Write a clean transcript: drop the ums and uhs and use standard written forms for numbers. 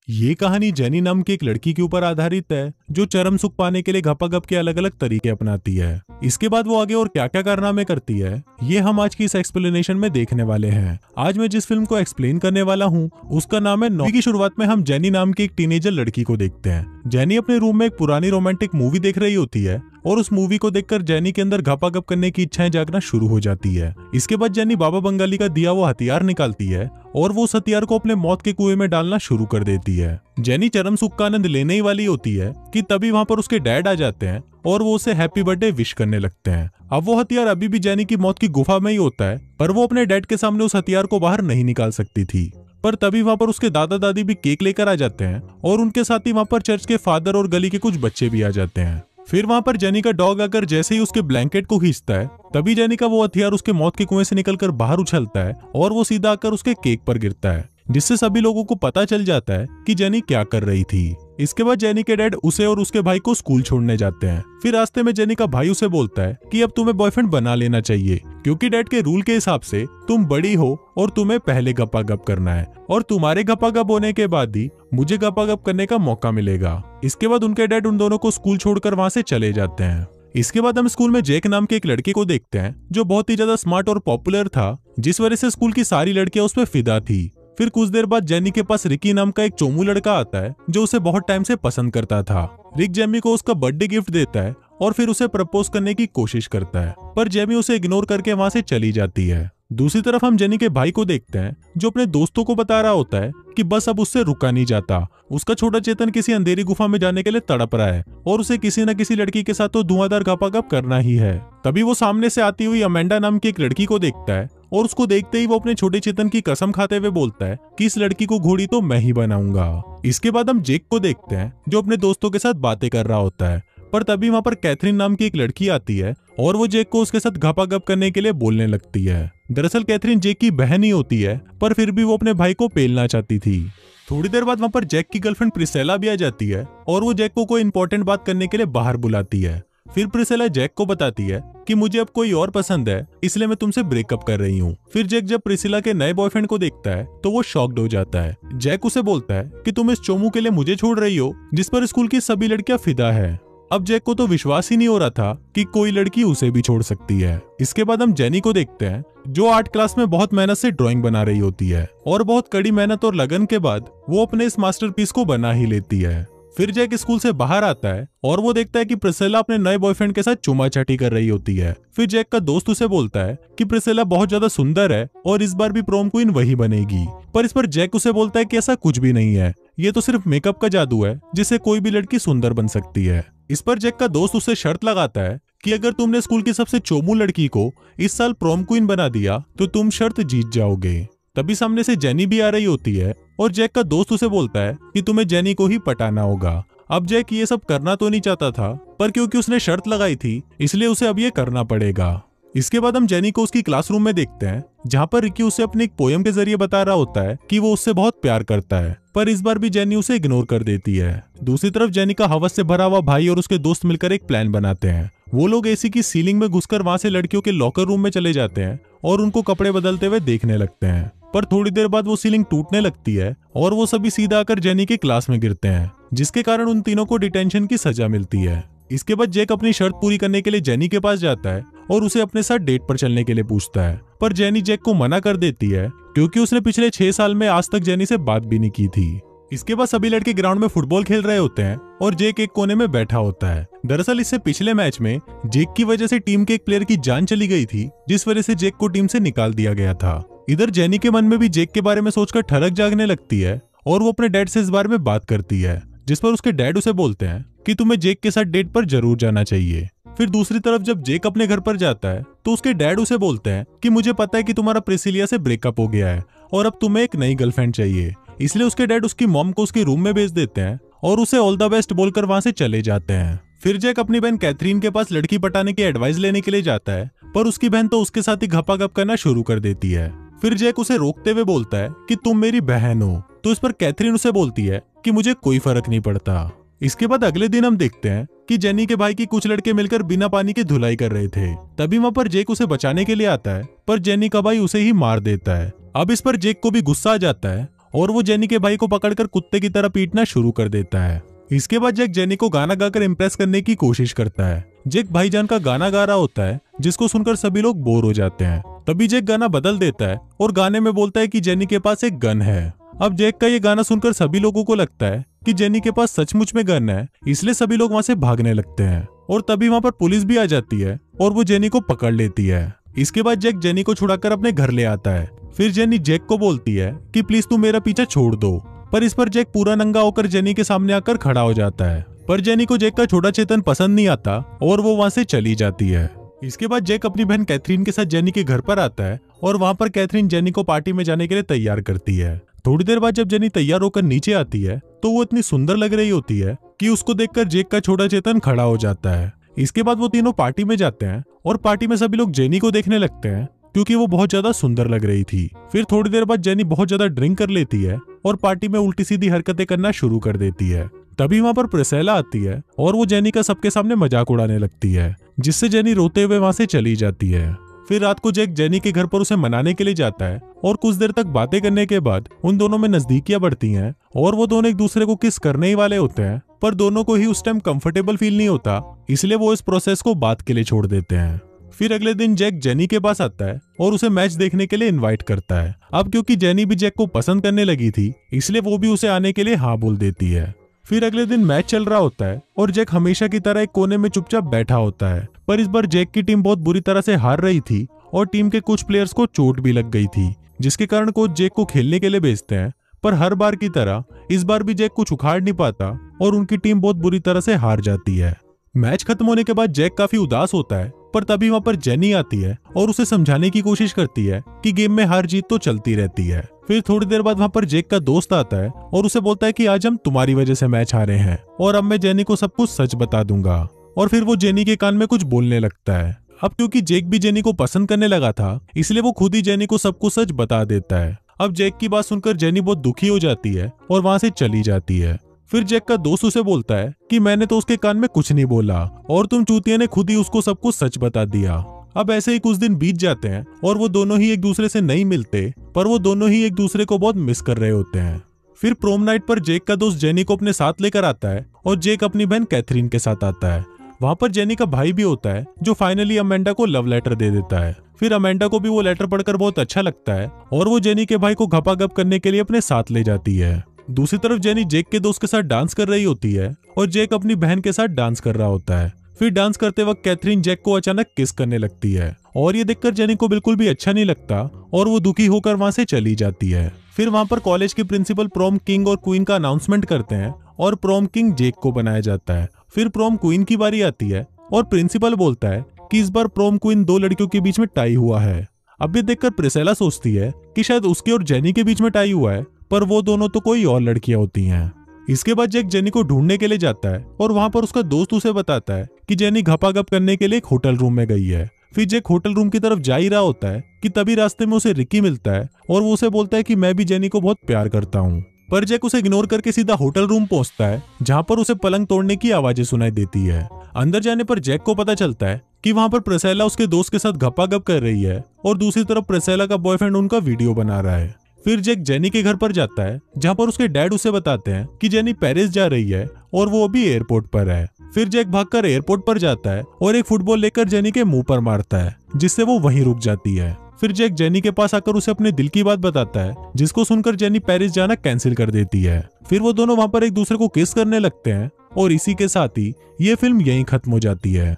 ये कहानी जेनी नाम की एक लड़की के ऊपर आधारित है जो चरम सुख पाने के लिए घपाघप के अलग अलग तरीके अपनाती है। इसके बाद वो आगे और क्या क्या कारनामे करती है ये हम आज की इस एक्सप्लेनेशन में देखने वाले हैं। आज मैं जिस फिल्म को एक्सप्लेन करने वाला हूँ उसका नाम है नौ। की शुरुआत में हम जेनी नाम की एक टीनेजर लड़की को देखते हैं। जेनी अपने रूम में एक पुरानी रोमांटिक मूवी देख रही होती है और उस मूवी को देखकर जेनी के अंदर घपाघप करने की इच्छाएं जागना शुरू हो जाती है। इसके बाद जेनी बाबा बंगाली का दिया वो हथियार निकालती है और वो उस हथियार को अपने मौत के कुएं में डालना शुरू कर देती है। जेनी चरम सुख का आनंद लेने ही वाली होती है कि तभी वहां पर उसके डैड आ जाते हैं और वो उसे हैप्पी बर्थडे विश करने लगते हैं। अब वो हथियार अभी भी जेनी की मौत की गुफा में ही होता है, पर वो अपने डैड के सामने उस हथियार को बाहर नहीं निकाल सकती थी। पर तभी वहां पर उसके दादा दादी भी केक लेकर आ जाते हैं और उनके साथ ही वहां पर चर्च के फादर और गली के कुछ बच्चे भी आ जाते हैं। फिर वहां पर जेनी का डॉग आकर जैसे ही उसके ब्लैंकेट को खींचता है तभी जेनी का वो हथियार उसके मौत के कुएं से निकलकर बाहर उछलता है और वो सीधा आकर उसके केक पर गिरता है, जिससे सभी लोगों को पता चल जाता है कि जेनी क्या कर रही थी। इसके बाद जेनी के डैड उसे और उसके भाई को स्कूल छोड़ने जाते हैं। फिर रास्ते में जेनी का भाई उसे बोलता है कि अब तुम्हें बॉयफ्रेंड बना लेना चाहिए क्योंकि डैड के रूल के हिसाब से तुम बड़ी हो और तुम्हें पहले गपागप करना है और तुम्हारे गपागप होने के बाद ही मुझे गपागप करने का मौका मिलेगा। इसके बाद उनके डैड उन दोनों को स्कूल छोड़कर वहां से चले जाते हैं। इसके बाद हम स्कूल में जैक नाम के एक लड़के को देखते हैं जो बहुत ही ज्यादा स्मार्ट और पॉपुलर था, जिस वजह से स्कूल की सारी लड़कियां उस पर फिदा थी। फिर कुछ देर बाद जेनी के पास रिकी नाम का एक चोमू लड़का आता है जो उसे बहुत टाइम से पसंद करता था। रिक जेमी को उसका बर्थडे गिफ्ट देता है और फिर उसे प्रपोज करने की कोशिश करता है, पर जेमी उसे इग्नोर करके वहां से चली जाती है। दूसरी तरफ हम जेनी के भाई को देखते हैं जो अपने दोस्तों को बता रहा होता है कि बस अब उससे रुका नहीं जाता। उसका छोटा चेतन किसी अंधेरी गुफा में जाने के लिए तड़प रहा है और उसे किसी न किसी लड़की के साथ तो धुआंधार घपाघप करना ही है। तभी वो सामने से आती हुई अमेंडा नाम की एक लड़की को देखता है और उसको देखते ही वो अपने छोटे चेतन की कसम खाते हुए बोलता है कि इस लड़की को घोड़ी तो मैं ही बनाऊंगा। इसके बाद हम जेक को देखते हैं जो अपने दोस्तों के साथ बातें कर रहा होता है, पर तभी वहां पर कैथरीन नाम की एक लड़की आती है और वो जेक को उसके साथ घपाघप करने के लिए बोलने लगती है। दरअसल कैथरीन जेक की बहन ही होती है, पर फिर भी वो अपने भाई को पेलना चाहती थी। थोड़ी देर बाद वहां पर जेक की गर्लफ्रेंड प्रिसेला भी आ जाती है और वो जेक को कोई इंपॉर्टेंट बात करने के लिए बाहर बुलाती है। फिर प्रिसेला जेक को बताती है कि मुझे अब कोई और पसंद है, इसलिए मैं तुमसे ब्रेकअप कर रही हूँ। फिर जेक जब प्रिसिला के नए बॉयफ्रेंड को देखता है तो वो शॉक्ड हो जाता है। जेक उसे बोलता है कि तुम इस चोमू के लिए मुझे छोड़ रही हो जिस पर स्कूल की सभी लड़कियां फिदा है। अब जेक को तो विश्वास ही नहीं हो रहा था कि कोई लड़की उसे भी छोड़ सकती है। इसके बाद हम जेनी को देखते हैं जो आर्ट क्लास में बहुत मेहनत से ड्राइंग बना रही होती है और बहुत कड़ी मेहनत और लगन के बाद वो अपने इस मास्टरपीस को बना ही लेती है। फिर जैक स्कूल से बाहर आता है और वो देखता है कि प्रिसिला अपने नए बॉयफ्रेंड के साथ चुमाचाटी कर रही होती है। फिर जैक का दोस्त उसे बोलता है कि प्रिसिला बहुत ज्यादा सुंदर है और इस बार भी प्रोम क्वीन वही बनेगी, पर इस पर जैक उसे बोलता है कि ऐसा कुछ भी नहीं है, ये तो सिर्फ मेकअप का जादू है जिससे कोई भी लड़की सुंदर बन सकती है। इस पर जैक का दोस्त उसे शर्त लगाता है कि अगर तुमने स्कूल की सबसे चोमू लड़की को इस साल प्रोम क्वीन बना दिया तो तुम शर्त जीत जाओगे। तभी सामने से जेनी भी आ रही होती है और जैक का दोस्त उसे बोलता है कि तुम्हें जेनी को ही पटाना होगा। अब जैक ये सब करना तो नहीं चाहता था, पर क्योंकि उसने शर्त लगाई थी इसलिए उसे अब ये करना पड़ेगा। इसके बाद हम जेनी को उसकी क्लासरूम में देखते हैं जहाँ पर रिकी उसे अपनी एक पोयम के जरिए बता रहा होता है कि वो उससे बहुत प्यार करता है, पर इस बार भी जेनी उसे इग्नोर कर देती है। दूसरी तरफ जेनी का हवस से भरा हुआ भाई और उसके दोस्त मिलकर एक प्लान बनाते हैं। वो लोग एसी की सीलिंग में घुसकर वहां से लड़कियों के लॉकर रूम में चले जाते हैं और उनको कपड़े बदलते हुए देखने लगते हैं, पर थोड़ी देर बाद वो सीलिंग टूटने लगती है और वो सभी सीधा आकर जेनी के क्लास में गिरते हैं, जिसके कारण उन तीनों को डिटेंशन की सजा मिलती है। इसके बाद जैक अपनी शर्त पूरी करने के लिए जेनी के पास जाता है और उसे अपने साथ डेट पर चलने के लिए पूछता है, पर जेनी जैक को मना कर देती है क्योंकि उसने पिछले 6 साल में आज तक जेनी से बात भी नहीं की थी। इसके बाद सभी लड़के ग्राउंड में फुटबॉल खेल रहे होते हैं और जेक एक कोने में बैठा होता है। दरअसल इससे पिछले मैच में जेक की वजह से टीम के एक प्लेयर की जान चली गई थी, जिस वजह से जेक को टीम से निकाल दिया गया था। इधर जेनी के मन में भी जेक के बारे में सोचकर ठनक जागने लगती है और वो अपने डैड से इस बारे में बात करती है, जिस पर उसके डैड उसे बोलते हैं कि तुम्हें जेक के साथ डेट पर जरूर जाना चाहिए। फिर दूसरी तरफ जब जेक अपने घर पर जाता है तो उसके डैड उसे बोलते हैं कि मुझे पता है कि तुम्हारा प्रिसिलिया से ब्रेकअप हो गया है और अब तुम्हें एक नई गर्लफ्रेंड चाहिए। इसलिए उसके डैड उसकी मॉम को उसके रूम में भेज देते हैं और उसे ऑल द बेस्ट बोलकर वहां से चले जाते हैं। फिर जैक अपनी बहन कैथरीन के पास लड़की पटाने की एडवाइस लेने के लिए जाता है, पर उसकी बहन तो उसके साथ ही घपाघप करना शुरू कर देती है। फिर जैक उसे रोकते हुए बोलता है कि तुम मेरी बहन हो, तो इस पर कैथरीन उसे बोलती है कि मुझे कोई फर्क नहीं पड़ता। इसके बाद अगले दिन हम देखते हैं कि जेनी के भाई की कुछ लड़के मिलकर बिना पानी के धुलाई कर रहे थे। तभी वहां पर जेक उसे बचाने के लिए आता है, पर जेनी का भाई उसे ही मार देता है। अब इस पर जेक को भी गुस्सा आ जाता है और वो जेनी के भाई को पकड़कर कुत्ते की तरह पीटना शुरू कर देता है। इसके बाद जैक जेनी को गाना गाकर इम्प्रेस करने की कोशिश करता है। जैक भाईजान का गाना गा रहा होता है जिसको सुनकर सभी लोग बोर हो जाते हैं। तभी जैक गाना बदल देता है और गाने में बोलता है कि जेनी के पास एक गन है। अब जैक का ये गाना सुनकर सभी लोगों को लगता है कि जेनी के पास सचमुच में गन है, इसलिए सभी लोग वहां से भागने लगते हैं और तभी वहां पर पुलिस भी आ जाती है और वो जेनी को पकड़ लेती है। इसके बाद जैक जेनी को छुड़ाकर अपने घर ले आता है। फिर जेनी जैक को बोलती है कि प्लीज तू मेरा पीछा छोड़ दो, पर इस पर जैक पूरा नंगा होकर जेनी के सामने आकर खड़ा हो जाता है। पर जेनी को जैक का छोटा चेतन पसंद नहीं आता और वो वहां से चली जाती है। इसके बाद जैक अपनी बहन कैथरीन के साथ जेनी के घर पर आता है और वहां पर कैथरीन जेनी को पार्टी में जाने के लिए तैयार करती है। थोड़ी देर बाद जब जेनी तैयार होकर नीचे आती है तो वो इतनी सुंदर लग रही होती है कि उसको देखकर जैक का छोटा चेतन खड़ा हो जाता है। इसके बाद वो तीनों पार्टी में जाते हैं और पार्टी में सभी लोग जेनी को देखने लगते हैं क्योंकि वो बहुत ज्यादा सुंदर लग रही थी। फिर थोड़ी देर बाद जेनी बहुत ज्यादा ड्रिंक कर लेती है और पार्टी में उल्टी सीधी हरकतें करना शुरू कर देती है। तभी वहां पर प्रिसेला आती है और वो जेनी का सबके सामने मजाक उड़ाने लगती है, जिससे जेनी रोते हुए वहां से चली जाती है। फिर रात को जैक जेनी के घर पर उसे मनाने के लिए जाता है और कुछ देर तक बातें करने के बाद उन दोनों में नजदीकियां बढ़ती हैं और वो दोनों एक दूसरे को किस करने ही वाले होते हैं, पर दोनों को ही उस टाइम कंफर्टेबल फील नहीं होता, इसलिए वो इस प्रोसेस को बात के लिए छोड़ देते हैं। फिर अगले दिन जैक जेनी के पास आता है और उसे मैच देखने के लिए इनवाइट करता है। अब क्योंकि जेनी भी जैक को पसंद करने लगी थी, इसलिए वो भी उसे आने के लिए हाँ बोल देती है। फिर अगले दिन मैच चल रहा होता है और जैक हमेशा की तरह एक कोने में चुपचाप बैठा होता है, पर इस बार जैक की टीम बहुत बुरी तरह से हार रही थी और टीम के कुछ प्लेयर्स को चोट भी लग गई थी, जिसके कारण कोच जैक को खेलने के लिए भेजते हैं। पर हर बार की तरह इस बार भी जैक कुछ उखाड़ नहीं पाता और उनकी टीम बहुत बुरी तरह से हार जाती है। मैच खत्म होने के बाद जैक काफी उदास होता है, पर तभी वहां पर जेनी आती है और उसे समझाने की कोशिश करती है कि गेम में हार जीत तो चलती रहती है। फिर थोड़ी देर बाद वहां पर जैक का दोस्त आता है और उसे बोलता है कि आज हम तुम्हारी वजह से मैच हारे हैं और अब मैं जेनी को सब कुछ सच बता दूंगा। और फिर वो जेनी के कान में कुछ बोलने लगता है। अब क्योंकि जैक भी जेनी को पसंद करने लगा था, इसलिए वो खुद ही जेनी को सब कुछ सच बता देता है। अब जैक की बात सुनकर जेनी बहुत दुखी हो जाती है और वहां से चली जाती है। फिर जैक का दोस्त उसे बोलता है कि मैंने तो उसके कान में कुछ नहीं बोला और तुम चूतिया ने खुद ही उसको सब कुछ सच बता दिया। अब ऐसे ही कुछ दिन बीत जाते हैं और वो दोनों ही एक दूसरे से नहीं मिलते, पर वो दोनों ही एक दूसरे को बहुत मिस कर रहे होते हैं। फिर प्रोम नाइट पर जैक का दोस्त जेनी को अपने साथ लेकर आता है और जैक अपनी बहन कैथरीन के साथ आता है। वहां पर जेनी का भाई भी होता है जो फाइनली अमेंडा को लव लेटर दे देता है। फिर अमेंडा को भी वो लेटर पढ़कर बहुत अच्छा लगता है और वो जेनी के भाई को घपाघप करने के लिए अपने साथ ले जाती है। दूसरी तरफ जेनी जैक के दोस्त के साथ डांस कर रही होती है और जैक अपनी बहन के साथ डांस कर रहा होता है। फिर डांस करते वक्त कैथरीन जैक को अचानक किस करने लगती है और ये देखकर जेनी को बिल्कुल भी अच्छा नहीं लगता और वो दुखी होकर वहां से चली जाती है। फिर वहां पर कॉलेज के प्रिंसिपल प्रोम किंग और क्वीन का अनाउंसमेंट करते हैं और प्रोम किंग जैक को बनाया जाता है। फिर प्रोम क्वीन की बारी आती है और प्रिंसिपल बोलता है कि इस बार प्रोम क्वीन दो लड़कियों के बीच में टाई हुआ है। अब ये देखकर प्रिसेला सोचती है कि शायद उसके और जेनी के बीच में टाई हुआ है, पर वो दोनों तो कोई और लड़कियां होती हैं। इसके बाद जैक जेनी को ढूंढने के लिए जाता है और वहां पर उसका दोस्त उसे बताता है कि जेनी घपाघप करने के लिए एक होटल रूम में गई है। फिर जैक होटल रूम की तरफ जा ही रहा होता है कि तभी रास्ते में उसे रिकी मिलता है और वो उसे बोलता है कि मैं भी जेनी को बहुत प्यार करता हूँ। पर जैक उसे इग्नोर करके सीधा होटल रूम पहुंचता है, जहां पर उसे पलंग तोड़ने की आवाजें सुनाई देती है। अंदर जाने पर जैक को पता चलता है कि वहां पर प्रिसेला उसके दोस्त के साथ घपाघप कर रही है और दूसरी तरफ प्रिसेला का बॉयफ्रेंड उनका वीडियो बना रहा है। फिर जैक जेनी के घर पर जाता है, जहां पर उसके डैड उसे बताते हैं कि जेनी पेरिस जा रही है और वो अभी एयरपोर्ट पर है। फिर जैक भागकर एयरपोर्ट पर जाता है और एक फुटबॉल लेकर जेनी के मुंह पर मारता है, जिससे वो वहीं रुक जाती है। फिर जैक जेनी के पास आकर उसे अपने दिल की बात बताता है, जिसको सुनकर जेनी पेरिस जाना कैंसिल कर देती है। फिर वो दोनों वहां पर एक दूसरे को किस करने लगते हैं और इसी के साथ ही ये फिल्म यहीं खत्म हो जाती है।